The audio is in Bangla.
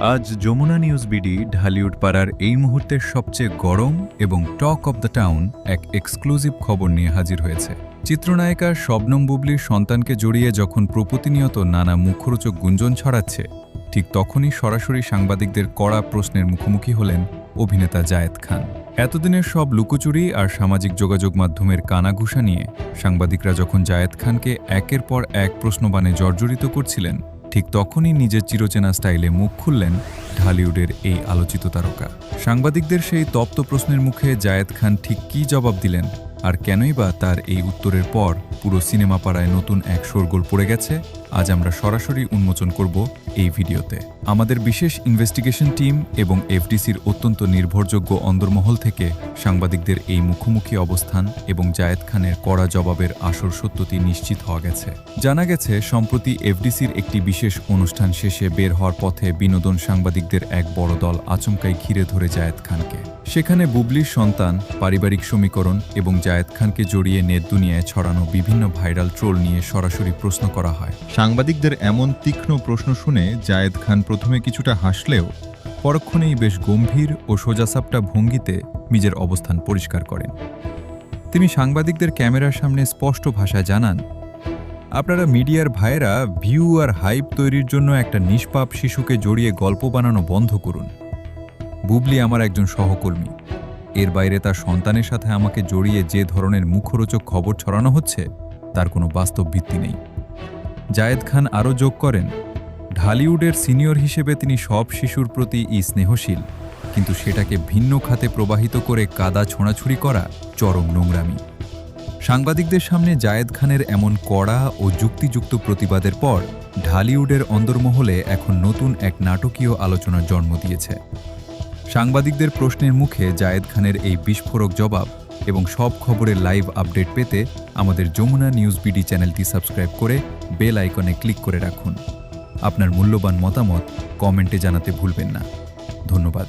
আজ যমুনা নিউজ বিডি ঢালিউড পাড়ার এই মুহূর্তের সবচেয়ে গরম এবং টক অব দ্য টাউন এক এক্সক্লুসিভ খবর নিয়ে হাজির হয়েছে। চিত্রনায়িকা শবনম বুবলির সন্তানকে জড়িয়ে যখন প্রতিনিয়ত নানা মুখরোচক গুঞ্জন ছড়াচ্ছে, ঠিক তখনই সরাসরি সাংবাদিকদের কড়া প্রশ্নের মুখোমুখি হলেন অভিনেতা জায়েদ খান। এতদিনের সব লুকোচুরি আর সামাজিক যোগাযোগ মাধ্যমের কানাঘুষা নিয়ে সাংবাদিকরা যখন জায়েদ খানকে একের পর এক প্রশ্নবাণে জর্জরিত করছিলেন, ঠিক তখনই নিজের চিরচেনা স্টাইলে মুখ খুললেন ঢালিউডের এই আলোচিত তারকা। সাংবাদিকদের সেই তপ্ত প্রশ্নের মুখে জায়েদ খান ঠিক কী জবাব দিলেন, আর কেনই বা তার এই উত্তরের পর পুরো সিনেমা পাড়ায় নতুন এক শোরগোল পড়ে গেছে, আজ আমরা সরাসরি উন্মোচন করব এই ভিডিওতে। আমাদের বিশেষ ইনভেস্টিগেশন টিম এবং এফডিসির অত্যন্ত নির্ভরযোগ্য অন্দরমহল থেকে সাংবাদিকদের এই মুখোমুখি অবস্থান এবং জায়েদ খানের কড়া জবাবের আসল সত্যটি নিশ্চিত হওয়া গেছে। জানা গেছে, সম্প্রতি এফডিসির একটি বিশেষ অনুষ্ঠান শেষে বের হওয়ার পথে বিনোদন সাংবাদিকদের এক বড় দল আচমকাই ঘিরে ধরে জায়েদ খানকে। সেখানে বুবলির সন্তান, পারিবারিক সমীকরণ এবং জায়েদ খানকে জড়িয়ে নেট দুনিয়ায় ছড়ানো বিভিন্ন ভাইরাল ট্রোল নিয়ে সরাসরি প্রশ্ন করা হয়। সাংবাদিকদের এমন তীক্ষ্ণ প্রশ্ন শুনে জায়েদ খান প্রথমে কিছুটা হাসলেও পরক্ষণেই বেশ গম্ভীর ও সোজাসাপটা ভঙ্গিতে নিজের অবস্থান পরিষ্কার করেন। তিনি সাংবাদিকদের ক্যামেরার সামনে স্পষ্ট ভাষায় জানান, আপনারা মিডিয়ার ভাইয়েরা ভিউ আর হাইপ তৈরির জন্য একটা নিষ্পাপ শিশুকে জড়িয়ে গল্প বানানো বন্ধ করুন। বুবলি আমার একজন সহকর্মী, এর বাইরে তার সন্তানের সাথে আমাকে জড়িয়ে যে ধরনের মুখরোচক খবর ছড়ানো হচ্ছে তার কোনো বাস্তব ভিত্তি নেই। জায়েদ খান আরও যোগ করেন, ঢালিউডের সিনিয়র হিসেবে তিনি সব শিশুর প্রতি স্নেহশীল, কিন্তু সেটাকে ভিন্ন খাতে প্রবাহিত করে কাদা ছোঁড়াছুড়ি করা চরম নোংরামি। সাংবাদিকদের সামনে জায়েদ খানের এমন কড়া ও যুক্তিযুক্ত প্রতিবাদের পর ঢালিউডের অন্দরমহলে এখন নতুন এক নাটকীয় আলোচনার জন্ম দিয়েছে। সাংবাদিকদের প্রশ্নের মুখে জায়েদ খানের এই বিস্ফোরক জবাব এবং সব খবরের লাইভ আপডেট পেতে আমাদের যমুনা নিউজ বিডি চ্যানেলটি সাবস্ক্রাইব করে বেল আইকনে ক্লিক করে রাখুন। আপনার মূল্যবান মতামত কমেন্টে জানাতে ভুলবেন না। ধন্যবাদ।